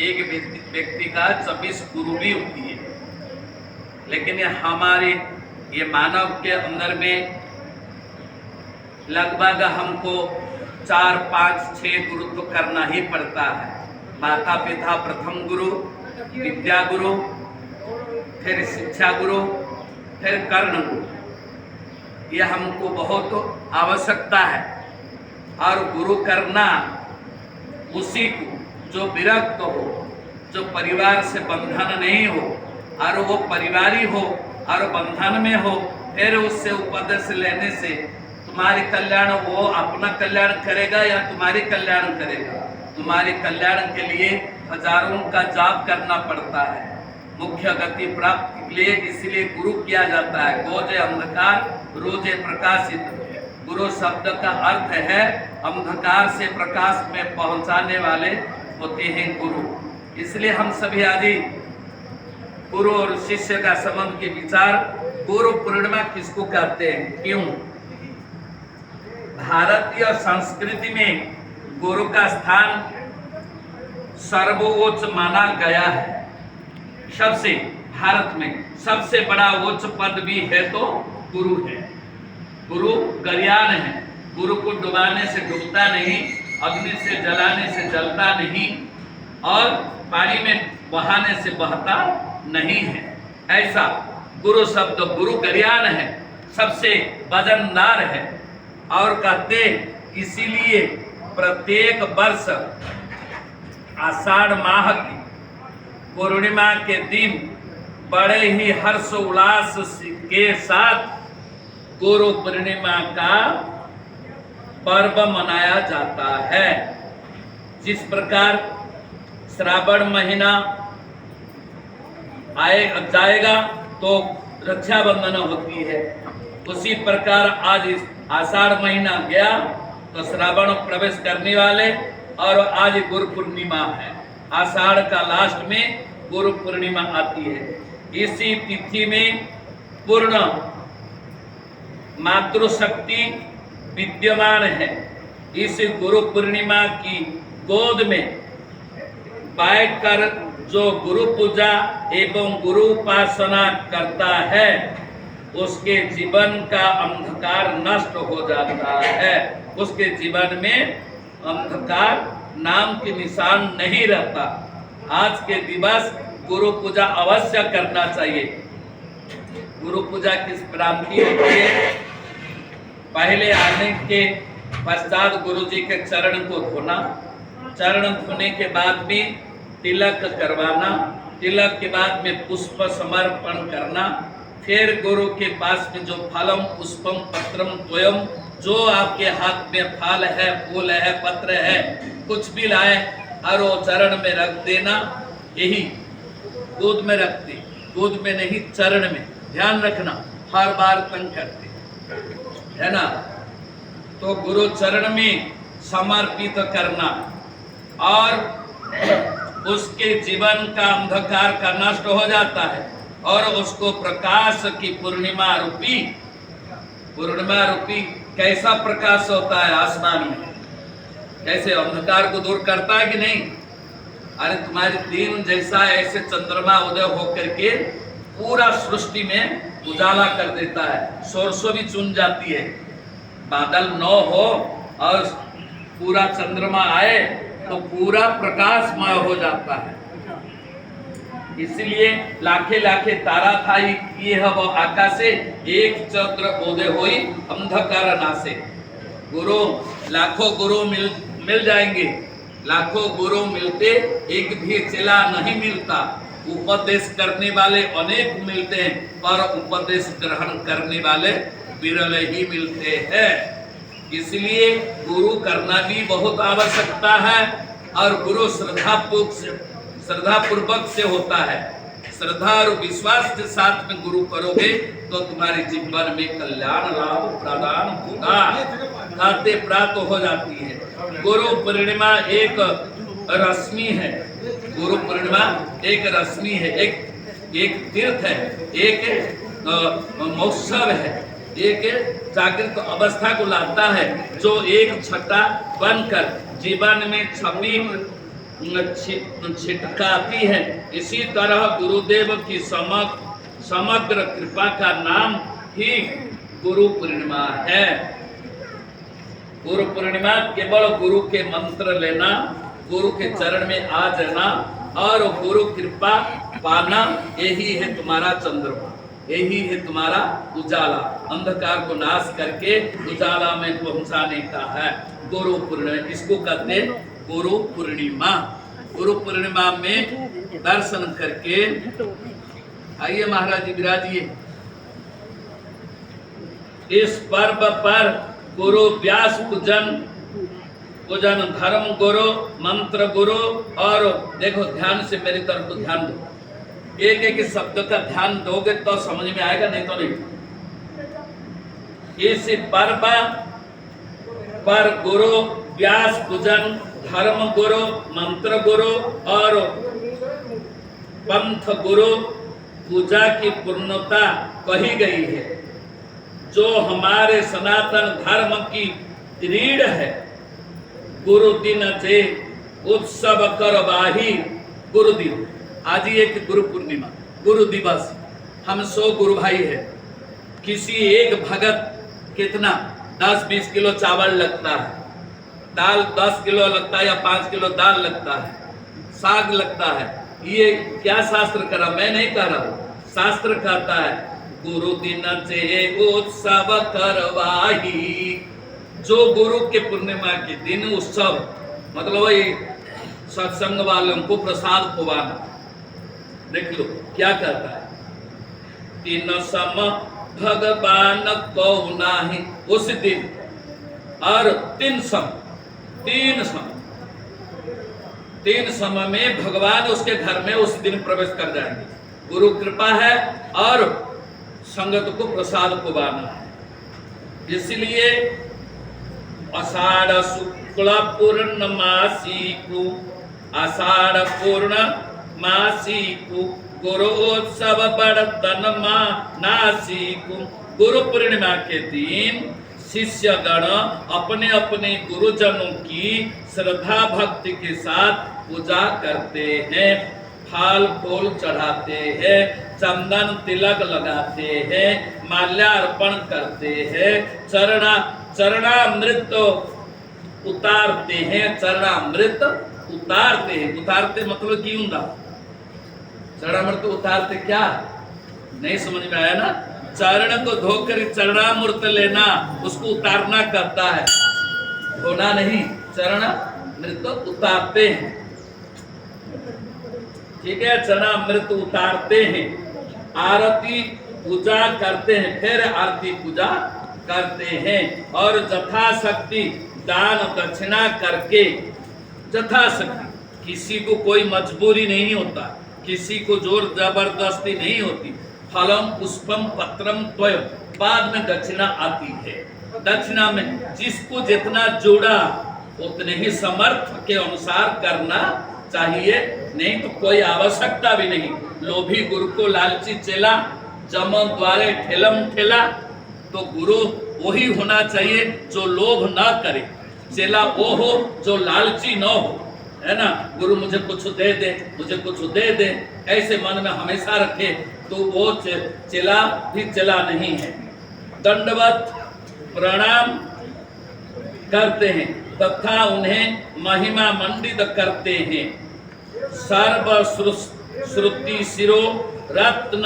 एक व्यक्ति का 26 गुरु भी होती है, लेकिन ये मानव के अंदर में लगभग हमको 4, 5, 6 गुरु तो करना ही पड़ता है। माता पिता प्रथम गुरु, विद्या गुरु, फिर शिक्षा गुरु, फिर कर्ण गुरु, यह हमको बहुत आवश्यकता है। और गुरु करना उसी को जो विरक्त हो, जो परिवार से बंधन नहीं हो, और वो परिवारी हो और बंधन में हो, फिर उससे उपदेश लेने से तुम्हारी कल्याण, वो अपना कल्याण करेगा या तुम्हारी कल्याण करेगा? तुम्हारे कल्याण के लिए हजारों का जाप करना पड़ता है। मुख्य गति प्राप्ति के लिए इसलिए गुरु किया जाता है। गोजे अंधकार रोजे प्रकाशित। गुरु शब्द का अर्थ है अंधकार से प्रकाश में पहुंचाने वाले होते हैं गुरु। इसलिए हम सभी आदि गुरु और शिष्य का संबंध के विचार, गुरु पूर्णिमा किसको कहते हैं, क्यों? भारतीय संस्कृति में गुरु का स्थान सर्वोच्च माना गया है। सबसे भारत में सबसे बड़ा उच्च पद भी है तो गुरु है। गुरु गरीयान है। गुरु को डुबाने से डूबता नहीं, अग्नि से जलाने से जलता नहीं, और पानी में बहाने से बहता नहीं है। ऐसा गुरु शब्द, गुरु गरीयान है, सबसे वजनदार है। और कहते इसीलिए प्रत्येक वर्ष आषाढ़ माह की पूर्णिमा के दिन बड़े ही हर्ष उल्लास के साथ गुरु पूर्णिमा का पर्व मनाया जाता है। जिस प्रकार श्रावण महीना जाएगा तो रक्षाबंधन होती है, उसी प्रकार आज आषाढ़ महीना गया तो श्रावण प्रवेश करने वाले, और आज गुरु पूर्णिमा है। आषाढ़ का लास्ट में गुरु पूर्णिमा आती है। इसी तिथि में पूर्ण मातृशक्ति विद्यमान है। इस गुरु पूर्णिमा की गोद में बैठकर जो गुरु पूजा एवं गुरु उपासना करता है, उसके जीवन का अंधकार नष्ट हो जाता है। उसके जीवन में अंधकार नाम के निशान नहीं रहता। आज के दिवस गुरु पूजा अवश्य करना चाहिए। गुरु पूजा किस प्राप्ति होती है? पहले आने के पश्चात गुरु जी के चरण को धोना, चरण धोने के बाद में तिलक करवाना, तिलक के बाद में पुष्प समर्पण करना, फिर गुरु के पास में जो फलम पुष्पम पत्रम त्वयम, जो आपके हाथ में फल है, फूल है, पत्र है, कुछ भी लाए और वो चरण में रख देना। यही गोद में रखते, गोद में नहीं चरण में, ध्यान रखना, हर बार तंग करते है ना। तो गुरु चरण में समर्पित करना और उसके जीवन का अंधकार का नष्ट हो जाता है, और उसको प्रकाश की पूर्णिमा रूपी कैसा प्रकाश होता है आसमान में, कैसे अंधकार को दूर करता है कि नहीं? अरे तुम्हारे दिन जैसा ऐसे चंद्रमा उदय होकर के पूरा सृष्टि में उजाला कर देता है। सरसों भी चुन जाती है, बादल न हो और पूरा चंद्रमा आए तो पूरा प्रकाशमय हो जाता है। इसलिए लाखे लाखे तारा था ये वो आकाशे, एक चंद्र उदय होई अंधकार नासे। गुरु लाखों गुरु मिल जाएंगे, लाखों गुरु मिलते एक भी चेला नहीं मिलता। उपदेश करने वाले अनेक मिलते हैं, पर उपदेश ग्रहण करने वाले विरल ही मिलते हैं। इसलिए गुरु करना भी बहुत आवश्यकता है, और गुरु श्रद्धा पूर्वक से होता है। श्रद्धा और विश्वास के साथ में गुरु करोगे तो तुम्हारे जीवन में कल्याण लाभ प्रदान होगा, खाते प्राप्त हो जाती है। गुरु पूर्णिमा एक रश्मि है, गुरु पूर्णिमा एक रश्मि है, एक तीर्थ है, एक महोत्सव है, एक जागृत अवस्था को लाता है, जो एक छटा बनकर जीवन में छवि छिटकाती है। इसी तरह गुरुदेव की समग्र कृपा का नाम ही गुरु पूर्णिमा है। गुरु पूर्णिमा केवल गुरु के मंत्र लेना, गुरु के चरण में आ जाना और गुरु कृपा पाना, यही है तुम्हारा चंद्रमा, यही है तुम्हारा उजाला। अंधकार को नाश करके उजाला में पहुंचाने का है गुरु पूर्णिमा। इसको कहते हैं गुरु पूर्णिमा। गुरु पूर्णिमा में दर्शन करके आइए महाराज जी विराजिए। इस पर्व पर गुरु व्यास पूजन धर्म गुरु, मंत्र गुरु, और देखो ध्यान से मेरी तरफ को ध्यान दो, एक एक शब्द का ध्यान दोगे तो समझ में आएगा, नहीं तो नहीं। इस पर्व पर गुरु व्यास पूजन, धर्म गुरु, मंत्र गुरु और पंथ गुरु पूजा की पूर्णता कही गई है, जो हमारे सनातन धर्म की रीढ़ है। गुरु दिन जे उत्सव करवाही गुरु दिन। आज ही एक गुरु पूर्णिमा, गुरु दिवस। हम 100 गुरु भाई है। किसी एक भगत कितना 10-20 किलो चावल लगता है, दाल 10 किलो लगता है या 5 किलो दाल लगता है, साग लगता है। ये क्या शास्त्र करा, मैं नहीं कह रहा हूं, शास्त्र कहता है गुरु दिन से उत्सव करवाही। जो गुरु के पूर्णिमा के दिन उत्सव, मतलब वही सत्संग वालों को प्रसाद पवाना। देख लो क्या कहता है, तीन सम भगवान को नाही उस दिन, और तीन सम में भगवान उसके घर में उस दिन प्रवेश कर जाएंगे। गुरु कृपा है और संगत को प्रसाद पवाना है। इसलिए आषाढ़ शुक्ल पूर्णमासी को, आषाढ़ पूर्णमासी को गुरुत्सव बड़तन मानासी को। गुरु पूर्णिमा के दिन शिष्यगण अपने अपने गुरुजनों की श्रद्धा भक्ति के साथ पूजा करते हैं, फल फूल चढ़ाते हैं, चंदन तिलक लगाते हैं, माल्यार्पण करते हैं, चरणामृत उतारते हैं, चरणामृत उतारते हैं। उतारते मतलब की हुंदा, चरणामृत उतारते क्या, नहीं समझ में आया ना। चरण को धोकर चरणामृत लेना, उसको उतारना कहता है, धोना नहीं। चरणामृत उतारते हैं, ठीक है, चरणामृत उतारते हैं, आरती पूजा करते हैं, फिर आरती पूजा करते हैं, और यथाशक्ति दान दक्षिणा करके, यथाशक्ति, किसी को कोई मजबूरी नहीं होता, किसी को जोर जबरदस्ती नहीं होती। फलम पुष्पम पत्रम त्वय, बाद में दक्षिणा आती है। दक्षिणा में जिसको जितना जोड़ा उतने ही समर्थ के अनुसार करना चाहिए, नहीं तो कोई आवश्यकता भी नहीं। लोभी गुरु को लालची चेला, जम द्वारे ठेलम ठेला। तो गुरु वही होना चाहिए जो लोभ ना करे, चेला वो हो जो लालची न हो, है ना। गुरु मुझे कुछ दे दे, मुझे कुछ दे दे, ऐसे मन में हमेशा रखे तो वो चेला भी चेला नहीं है। दंडवत प्रणाम करते हैं तथा उन्हें महिमा मंडित करते हैं। सर्व श्रुति शिरो रत्न